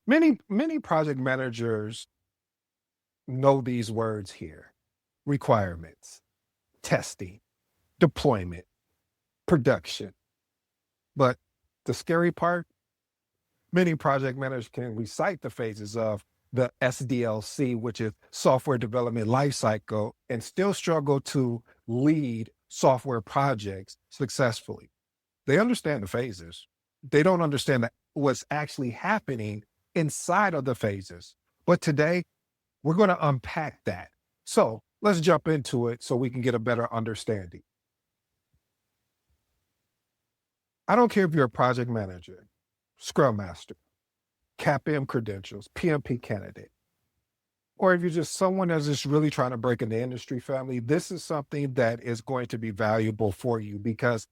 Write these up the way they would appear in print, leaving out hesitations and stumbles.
Many project managers know these words here: requirements, testing, deployment, production. But the scary part, many project managers can recite the phases of the SDLC, which is software development lifecycle, and still struggle to lead software projects successfully. They understand the phases. They don't understand that what's actually happening inside of the phases. But today, we're going to unpack that. So let's jump into it so we can get a better understanding. I don't care if you're a project manager, scrum master, CAPM credentials, PMP candidate, or if you're just someone that's just really trying to break in the industry, family, this is something that is going to be valuable for you, because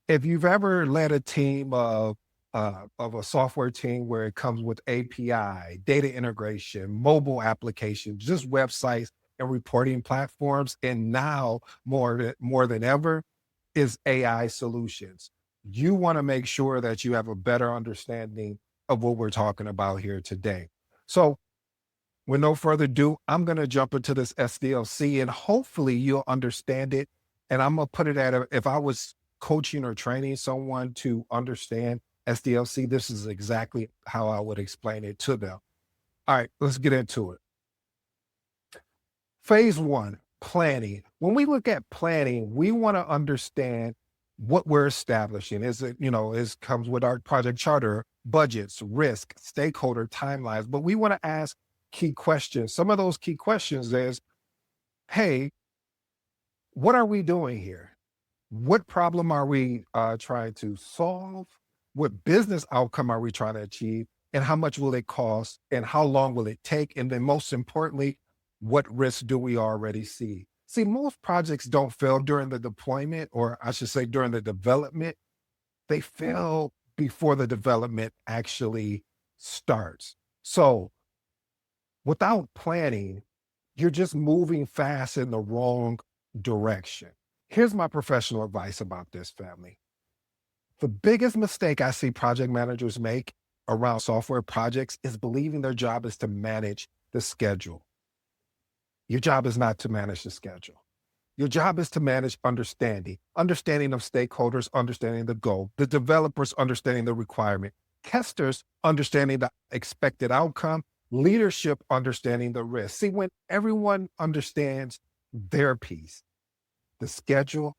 if you've ever led a team of a software team where it comes with API, data integration, mobile applications, just websites and reporting platforms, and now more than ever is AI solutions. You want to make sure that you have a better understanding of what we're talking about here today. So with no further ado, I'm going to jump into this SDLC and hopefully you'll understand it. And I'm going to put it if I was coaching or training someone to understand SDLC, this is exactly how I would explain it to them. All right, let's get into it. Phase one, planning. When we look at planning, we want to understand what we're establishing. Is it, is comes with our project charter, budgets, risk, stakeholder timelines, but we want to ask key questions. Some of those key questions is, hey, what are we doing here? What problem are we trying to solve? What business outcome are we trying to achieve? And how much will it cost? And how long will it take? And then most importantly, what risks do we already see? See, most projects don't fail during the deployment, or I should say during the development. They fail before the development actually starts. So without planning, you're just moving fast in the wrong direction. Here's my professional advice about this, family. The biggest mistake I see project managers make around software projects is believing their job is to manage the schedule. Your job is not to manage the schedule. Your job is to manage understanding of stakeholders, understanding the goal, the developers understanding the requirement, testers understanding the expected outcome, leadership understanding the risk. See, when everyone understands their piece, the schedule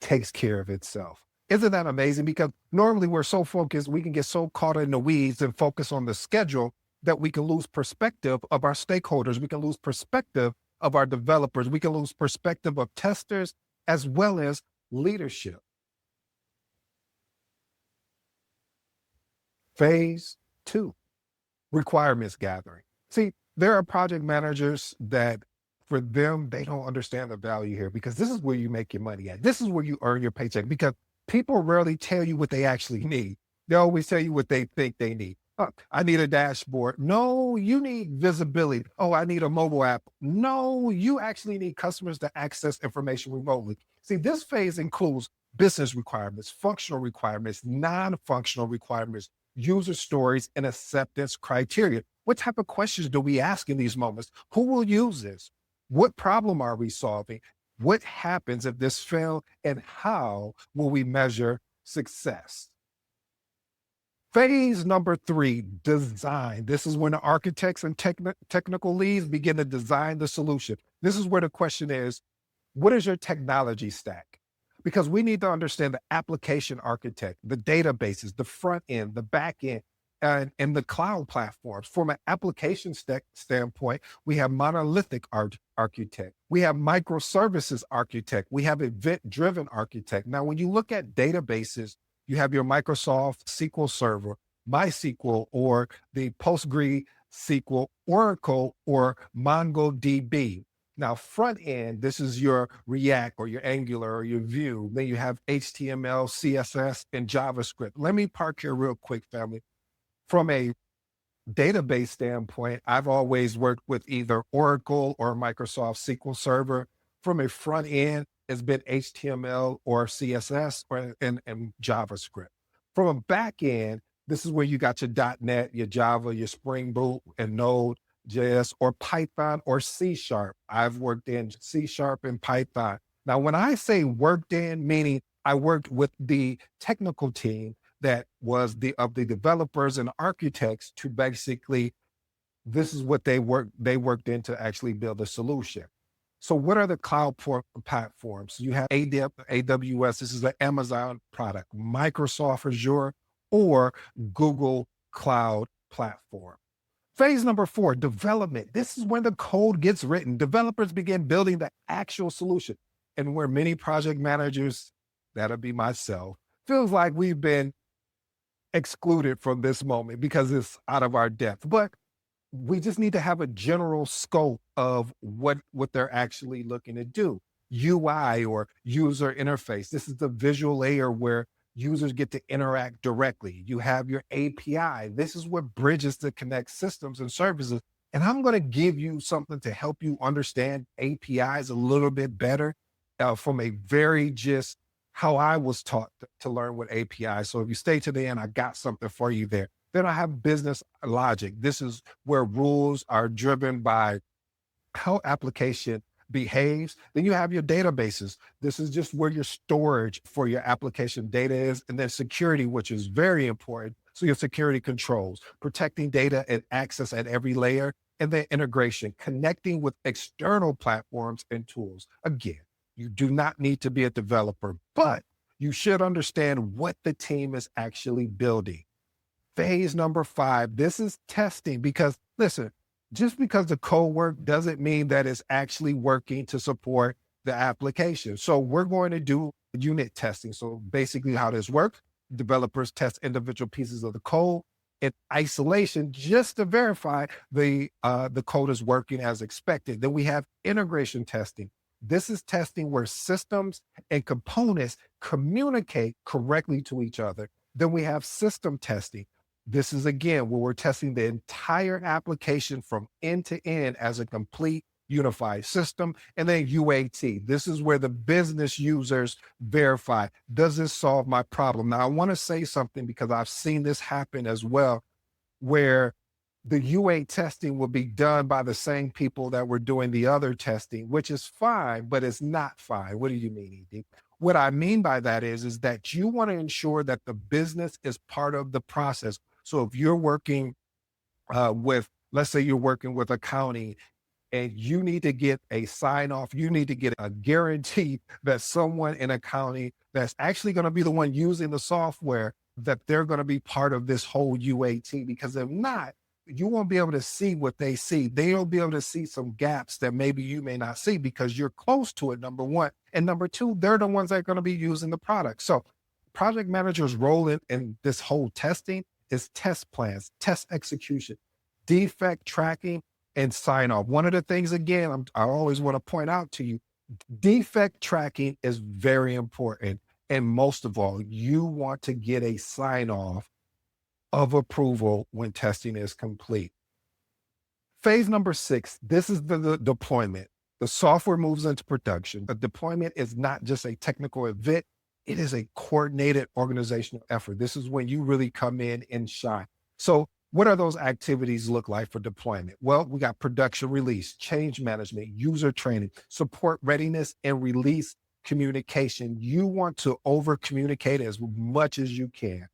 takes care of itself. Isn't that amazing? Because normally we're so focused, we can get so caught in the weeds and focus on the schedule that we can lose perspective of our stakeholders. We can lose perspective of our developers. We can lose perspective of testers as well as leadership. Phase two, requirements gathering. See, there are project managers that for them, they don't understand the value here, because this is where you make your money at. This is where you earn your paycheck, because people rarely tell you what they actually need. They always tell you what they think they need. I need a dashboard. No, you need visibility. Oh, I need a mobile app. No, you actually need customers to access information remotely. See, this phase includes business requirements, functional requirements, non-functional requirements, user stories, and acceptance criteria. What type of questions do we ask in these moments? Who will use this? What problem are we solving? What happens if this fails? And how will we measure success? Phase number three, design. This is when the architects and technical leads begin to design the solution. This is where the question is, what is your technology stack? Because we need to understand the application architect, the databases, the front end, the back end, and the cloud platforms. From an application standpoint, we have monolithic architect. We have microservices architect. We have event-driven architect. Now, when you look at databases, you have your Microsoft SQL Server, MySQL, or the PostgreSQL, Oracle, or MongoDB. Now, front end, this is your React or your Angular or your Vue. Then you have HTML, CSS, and JavaScript. Let me park here real quick, family. From a database standpoint, I've always worked with either Oracle or Microsoft SQL Server. From a front end, it's been HTML or CSS and JavaScript. From a back end, This is where you got your .NET, your Java, your Spring Boot, and Node. JS or Python or C Sharp. I've worked in C Sharp and Python. Now, when I say worked in, meaning I worked with the technical team that was the developers and architects to basically, this is what they worked in to actually build a solution. So what are the platforms? You have AWS, this is the Amazon product, Microsoft Azure, or Google Cloud Platform. Phase number 4, development. This is when the code gets written. Developers begin building the actual solution. And where many project managers, that'll be myself, feels like we've been excluded from this moment because it's out of our depth. But we just need to have a general scope of what they're actually looking to do. UI or user interface. This is the visual layer where users get to interact directly. You have your API. This is what bridges to connect systems and services. And I'm going to give you something to help you understand APIs a little bit better from a very just how I was taught to learn with APIs. So if you stay to the end, I got something for you there. Then I have business logic. This is where rules are driven by how application behaves. Then you have your databases. This is just where your storage for your application data is. And then security, which is very important. So your security controls, protecting data and access at every layer. And then integration, connecting with external platforms and tools. Again, you do not need to be a developer, but you should understand what the team is actually building. Phase number 5, this is testing, because listen, just because the code work doesn't mean that it's actually working to support the application. So we're going to do unit testing. So basically how this works, developers test individual pieces of the code in isolation just to verify the code is working as expected. Then we have integration testing. This is testing where systems and components communicate correctly to each other. Then we have system testing. This is again where we're testing the entire application from end to end as a complete unified system. And then UAT. This is where the business users verify, does this solve my problem? Now, I want to say something because I've seen this happen as well, where the UA testing will be done by the same people that were doing the other testing, which is fine, but it's not fine. What do you mean, ED? What I mean by that is that you want to ensure that the business is part of the process. So if you're working let's say you're working with accounting and you need to get a sign off, you need to get a guarantee that someone in accounting that's actually going to be the one using the software, that they're going to be part of this whole UAT, because if not, you won't be able to see what they see. They'll be able to see some gaps that maybe you may not see because you're close to it, number one. And number two, they're the ones that are going to be using the product. So project managers' role in this whole testing is test plans, test execution, defect tracking, and sign off. One of the things, again, I always want to point out to you, defect tracking is very important. And most of all, you want to get a sign off of approval when testing is complete. Phase number 6, this is the deployment. The software moves into production. The deployment is not just a technical event, it is a coordinated organizational effort. This is when you really come in and shine. So what are those activities look like for deployment? Well, we got production release, change management, user training, support readiness, and release communication. You want to over communicate as much as you can.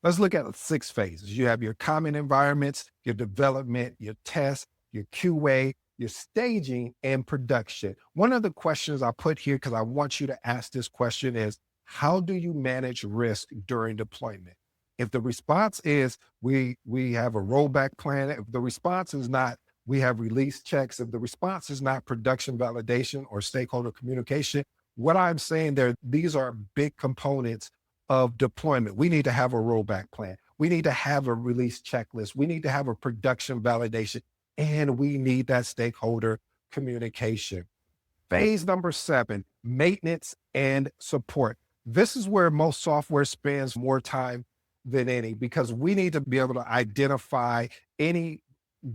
Let's look at 6 phases. You have your common environments, your development, your test, your QA, your staging, and production. One of the questions I put here, because I want you to ask this question, is how do you manage risk during deployment? If the response is we have a rollback plan, if the response is not, we have release checks, if the response is not production validation or stakeholder communication, what I'm saying there, these are big components of deployment. We need to have a rollback plan. We need to have a release checklist. We need to have a production validation, and we need that stakeholder communication. Phase number 7, maintenance and support. This is where most software spends more time than any, because we need to be able to identify any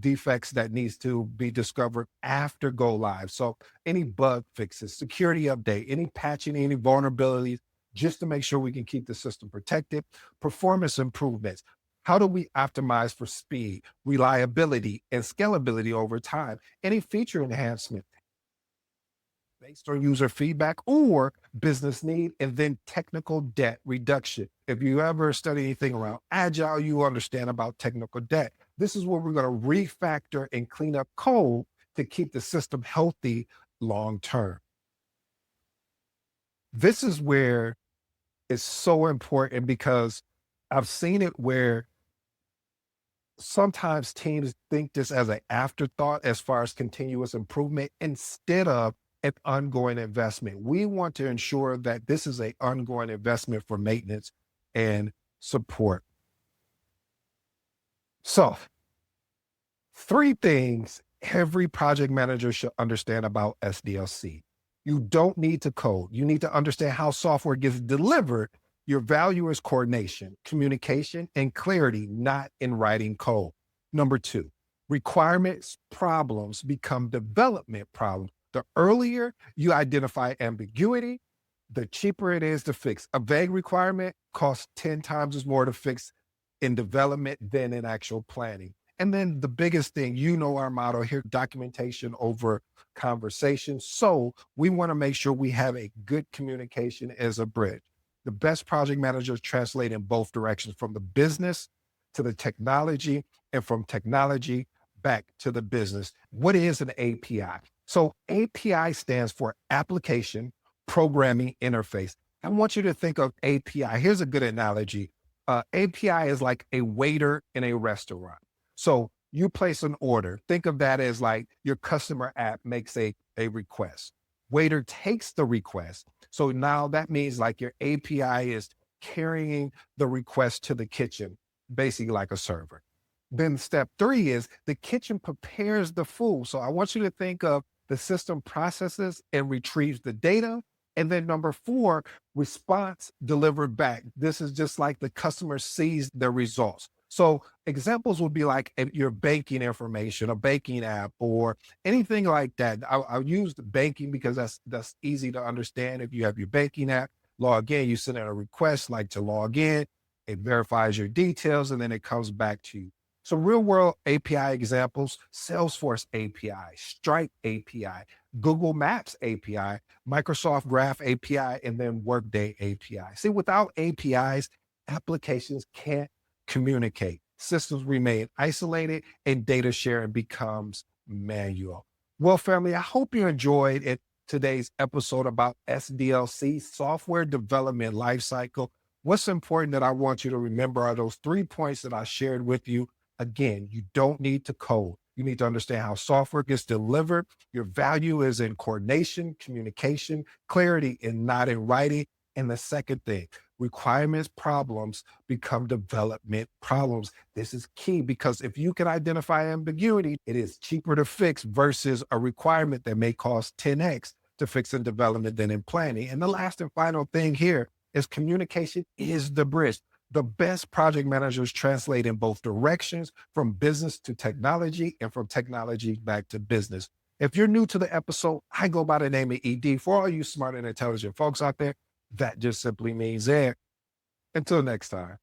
defects that needs to be discovered after go live. So any bug fixes, security update, any patching, any vulnerabilities, just to make sure we can keep the system protected. Performance improvements. How do we optimize for speed, reliability, and scalability over time? Any feature enhancement based on user feedback or business need, and then technical debt reduction. If you ever study anything around agile, you understand about technical debt. This is where we're going to refactor and clean up code to keep the system healthy long term. This is where it's so important because I've seen it where sometimes teams think this as an afterthought as far as continuous improvement instead of an ongoing investment. We want to ensure that this is an ongoing investment for maintenance and support. So, three things every project manager should understand about SDLC. You don't need to code. You need to understand how software gets delivered. Your value is coordination, communication, and clarity, not in writing code. Number two, requirements problems become development problems. The earlier you identify ambiguity, the cheaper it is to fix. A vague requirement costs 10 times as more to fix in development than in actual planning. And then the biggest thing, our motto here, documentation over conversation. So we want to make sure we have a good communication as a bridge. The best project managers translate in both directions, from the business to the technology and from technology back to the business. What is an API? So API stands for Application Programming Interface. I want you to think of API. Here's a good analogy. API is like a waiter in a restaurant. So you place an order. Think of that as like your customer app makes a request. Waiter takes the request. So now that means like your API is carrying the request to the kitchen, basically like a server. Then step three is the kitchen prepares the food. So I want you to think of the system processes and retrieves the data. And then number four, response delivered back. This is just like the customer sees the results. So examples would be like your banking information, a banking app, or anything like that. I'll use the banking because that's easy to understand. If you have your banking app, log in, you send in a request like to log in, it verifies your details, and then it comes back to you. So real world API examples: Salesforce API, Stripe API, Google Maps API, Microsoft Graph API, and then Workday API. See, without APIs, applications can't communicate. Systems remain isolated and data sharing becomes manual. Well, family, I hope you enjoyed today's episode about SDLC, software development lifecycle. What's important that I want you to remember are those 3 points that I shared with you. Again, you don't need to code. You need to understand how software gets delivered. Your value is in coordination, communication, clarity, and not in writing. And the second thing, requirements problems become development problems. This is key because if you can identify ambiguity, it is cheaper to fix versus a requirement that may cost 10x to fix in development than in planning. And the last and final thing here is communication is the bridge. The best project managers translate in both directions, from business to technology and from technology back to business. If you're new to the episode, I go by the name of ED. For all you smart and intelligent folks out there, that just simply means there. Until next time.